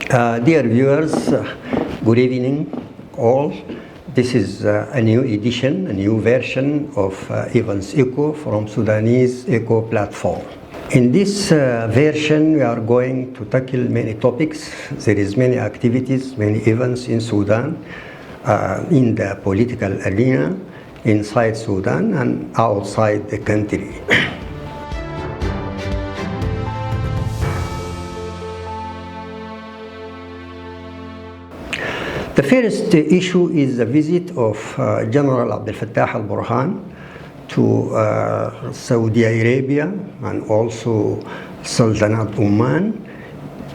Dear viewers, good evening all. This is a new edition, a new version of Evans Echo from Sudanese Echo platform. In this version, we are going to tackle many topics. There is many activities, many events in Sudan, in the political arena, inside Sudan and outside the country. The first issue is the visit of General Abdel Fattah al-Burhan to Saudi Arabia and also Sultanate Oman.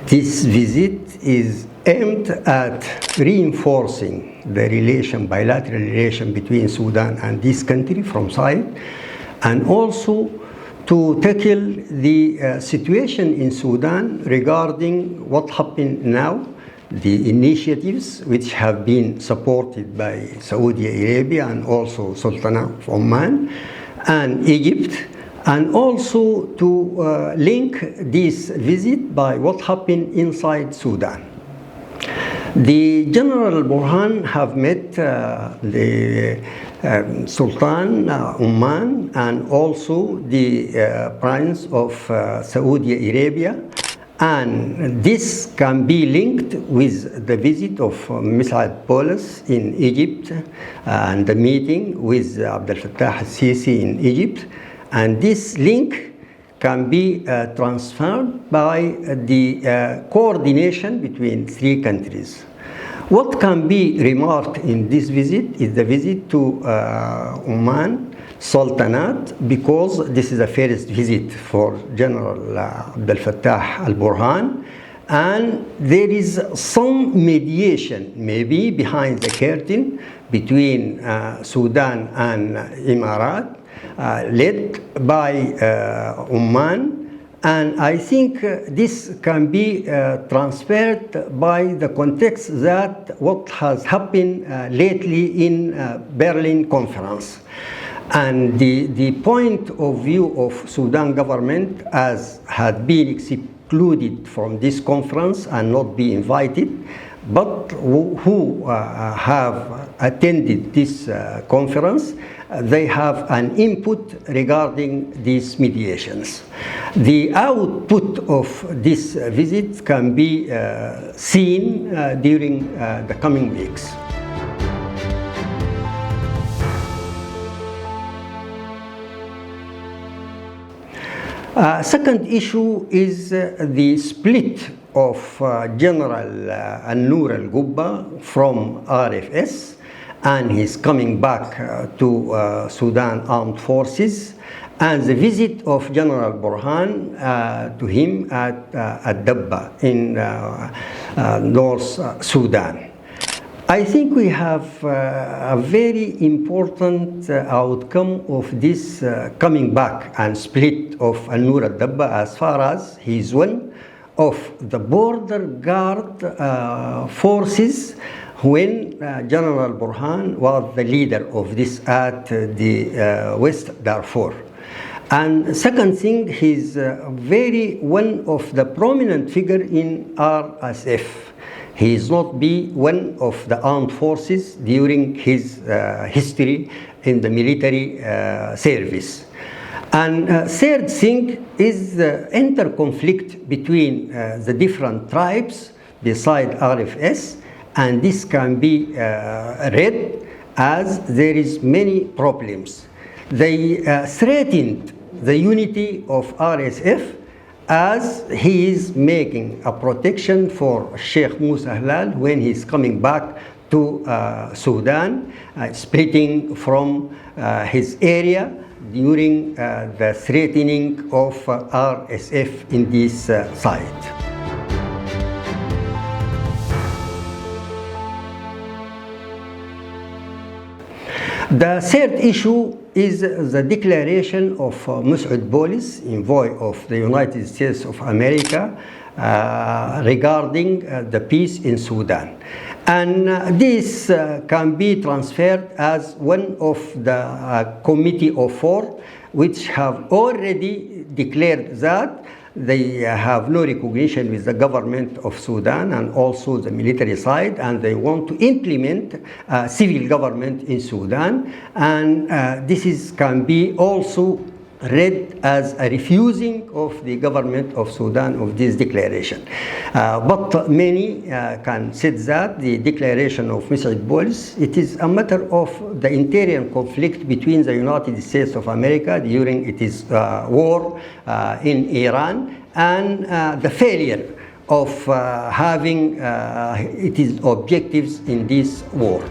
This visit is aimed at reinforcing the bilateral relation between Sudan and this country from side, and also to tackle the situation in Sudan regarding what happened now, the initiatives which have been supported by Saudi Arabia and also Sultanate of Oman and Egypt, and also to link this visit by what happened inside Sudan. The General Burhan have met the Sultan Oman and also the Prince of Saudi Arabia, and this can be linked with the visit of Mes'ud Boulos in Egypt and the meeting with Abdel Fattah al-Sisi in Egypt, and this link can be transferred by the coordination between three countries. What can be remarked in this visit is the visit to Oman Sultanate, because this is the first visit for General Abdel Fattah al-Burhan, and there is some mediation maybe behind the curtain between Sudan and Emirat, led by Oman, and I think this can be transferred by the context that what has happened lately in Berlin Conference. And the point of view of Sudan government, as had been excluded from this conference and not be invited, but who have attended this conference, they have an input regarding these mediations. The output of this visit can be seen during the coming weeks. Second issue is the split of General Al-Nur al-Gubba from RFS, and he's coming back to Sudan Armed Forces, and the visit of General Burhan to him at Dabba in North Sudan. I think we have a very important outcome of this coming back and split of Al-Nur al-Dabba, as far as he is one of the border guard forces when General Burhan was the leader of this at the West Darfur. And second thing, he's very one of the prominent figure in RSF. He is not be one of the armed forces during his history in the military service. And third thing is the interconflict between the different tribes beside RFS, and this can be read as there is many problems. They threatened the unity of RSF, as he is making a protection for Sheikh Musa Hlal when he's coming back to Sudan, splitting from his area during the threatening of RSF in this site. The third issue is the declaration of Mes'ud Boulos, envoy of the United States of America, regarding the peace in Sudan. And this can be transferred as one of the Committee of Four, which have already declared that they have no recognition with the government of Sudan and also the military side, and they want to implement civil government in Sudan. And can be also read as a refusing of the government of Sudan of this declaration. But many can say that the declaration of Mr. Bolis, it is a matter of the interior conflict between the United States of America during its war in Iran, and the failure of having its objectives in this war.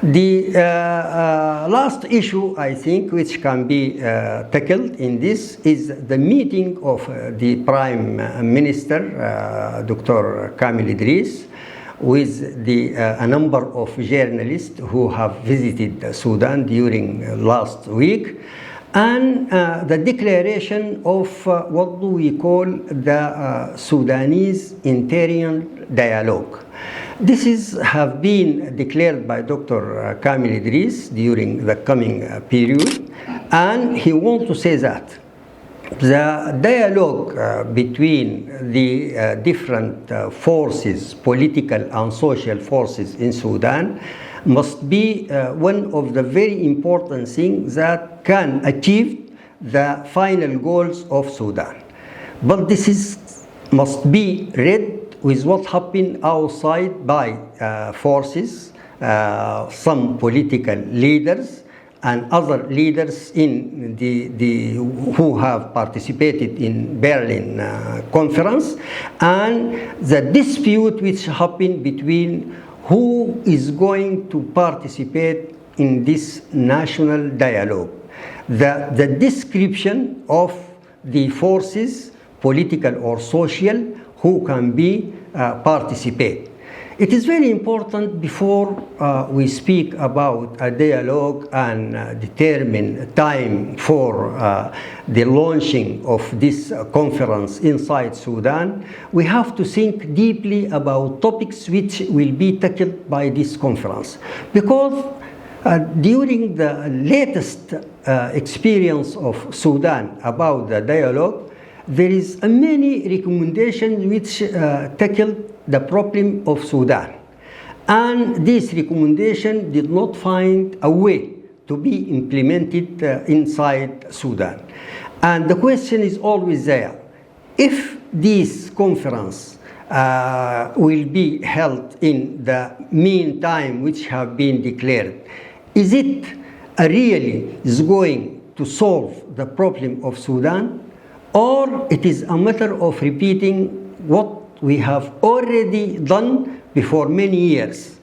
The last issue, I think, which can be tackled in this is the meeting of the Prime Minister, Dr. Kamil Idris, with a number of journalists who have visited Sudan during last week, and the declaration of what do we call the Sudanese interior dialogue. This have been declared by Dr. Kamil Idris during the coming period, and he wants to say that the dialogue between the different forces, political and social forces in Sudan, must be one of the very important things that can achieve the final goals of Sudan. But must be read with what happened outside by forces, some political leaders and other leaders in who have participated in Berlin conference, and the dispute which happened between who is going to participate in this national dialogue. The description of the forces, political or social, who can be participate. It is very important before we speak about a dialogue and determine time for the launching of this conference inside Sudan, we have to think deeply about topics which will be tackled by this conference. Because during the latest experience of Sudan about the dialogue, there is many recommendations which tackle the problem of Sudan. And this recommendation did not find a way to be implemented inside Sudan. And the question is always there. If this conference will be held in the meantime which have been declared, is it really is going to solve the problem of Sudan? Or it is a matter of repeating what we have already done before many years.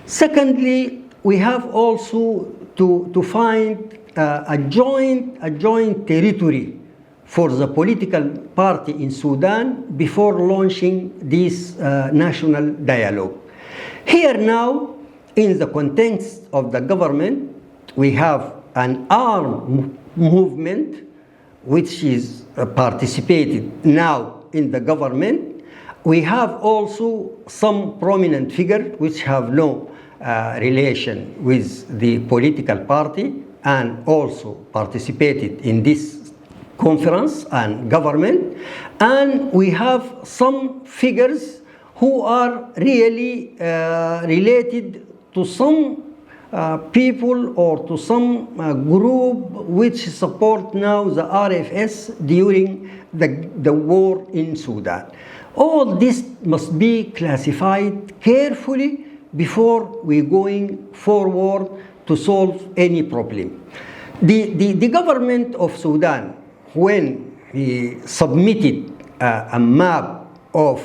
Secondly, we have also to find a joint territory for the political party in Sudan before launching this national dialogue. Here now, in the context of the government, we have an armed movement which is participated now in the government. We have also some prominent figures which have no relation with the political party and also participated in this conference and government. And we have some figures who are really related to some people or to some group which support now the RFS during the war in Sudan. All this must be classified carefully before we going forward to solve any problem. The government of Sudan, when he submitted a map of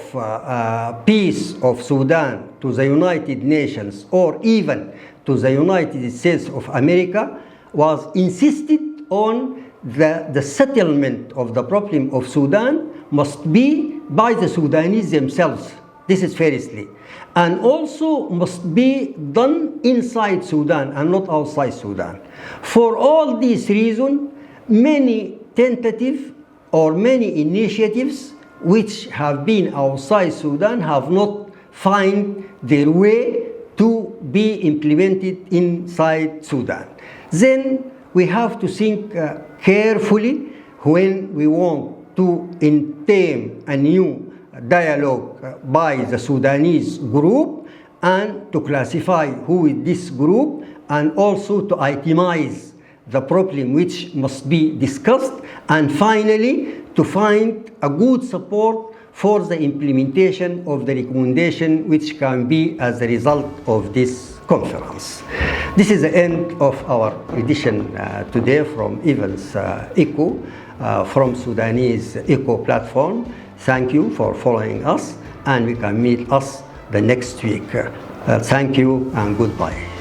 peace of Sudan to the United Nations or even to the United States of America, was insisted on the settlement of the problem of Sudan must be by the Sudanese themselves. This is firstly. And also must be done inside Sudan and not outside Sudan. For all these reasons, many tentative or many initiatives which have been outside Sudan have not found their way to be implemented inside Sudan. Then we have to think carefully when we want to intame a new dialogue by the Sudanese group, and to classify who is this group, and also to itemize the problem which must be discussed, and finally to find a good support for the implementation of the recommendation which can be as a result of this conference. This is the end of our edition today from Evans ECHO, from Sudanese ECHO platform. Thank you for following us, and we can meet us the next week. Thank you and goodbye.